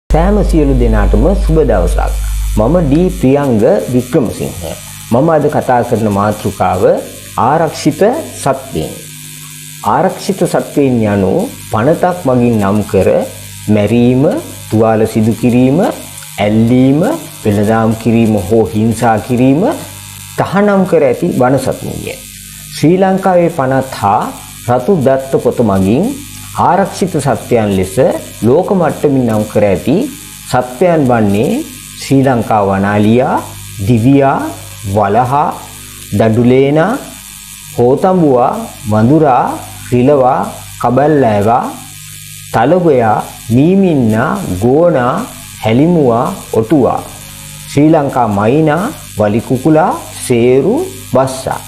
සෑම සියලු දෙනාටම සුබ දවසක්. මම ඩී ප්‍රියංග වික්‍රමසිංහ. මම අද කතා කරන මාතෘකාව ආරක්ෂිත සත්වයින්. ආරක්ෂිත සත්වයින් යනු පනතක් මගින් නම් කර මැරීම, තුවාල සිදු කිරීම, ඇල්ලීම, වෙළඳාම් කිරීම හෝ හිංසා කිරීම තහනම් කර ඇති වන සතුන්ය. ශ්‍රී ලංකාවේ පනත් හා රතු දත්ත පොත මගින් ආරක්ෂිත සත්වයන් ලෙස ලෝක මට්ටමින් නම් කර ඇති සත්වයන් වන්නේ ශ්‍රී ලංකා වනාලියා, දිවියා, වලහා, දඩුලේනා, හෝතඹුවා, වඳුරා, රිලවා, කබල්ලෑවා, තලගොයා, මීමින්නා, ගෝනා, හැලිමුවා, ඔටුවා, ශ්‍රී ලංකා මයිනා, වලිකුකුලා, සේරු, බස්සා,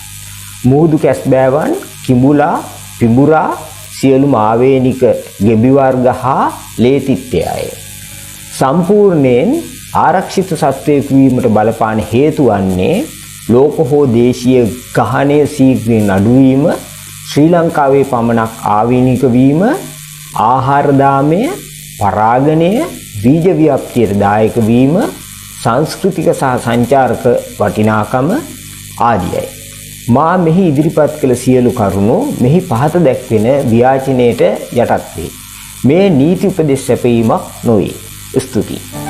මුහුදු කැස්බෑවන්, කිඹුලා, පිඹුරා, සියලුම ආවේනික ගෙබි වර්ග හා ලේතිත්තයය. සම්පූර්ණයෙන් ආරක්ෂිත සත්වයෙකු වීමට බලපාන හේතු වන්නේ ලෝක හෝ දේශීය ගහනය ශීඝ්‍රයෙන් අඩුවීම, ශ්‍රී ලංකාවේ පමණක් ආවේනික වීම, ආහාර දාමය, පරාගණය, බීජ ව්‍යාප්තියට දායක වීම, සංස්කෘතික සහ සංචාරක වටිනාකම ආදියයි. මා මෙහි ඉදිරිපත් කළ සියලු කරුණු මෙහි පහත දැක්වෙන ව්‍යාචනයට යටත් වේ. මේ නීති උපදෙස් සැපයීමක් නොවේ. ස්තුතියි.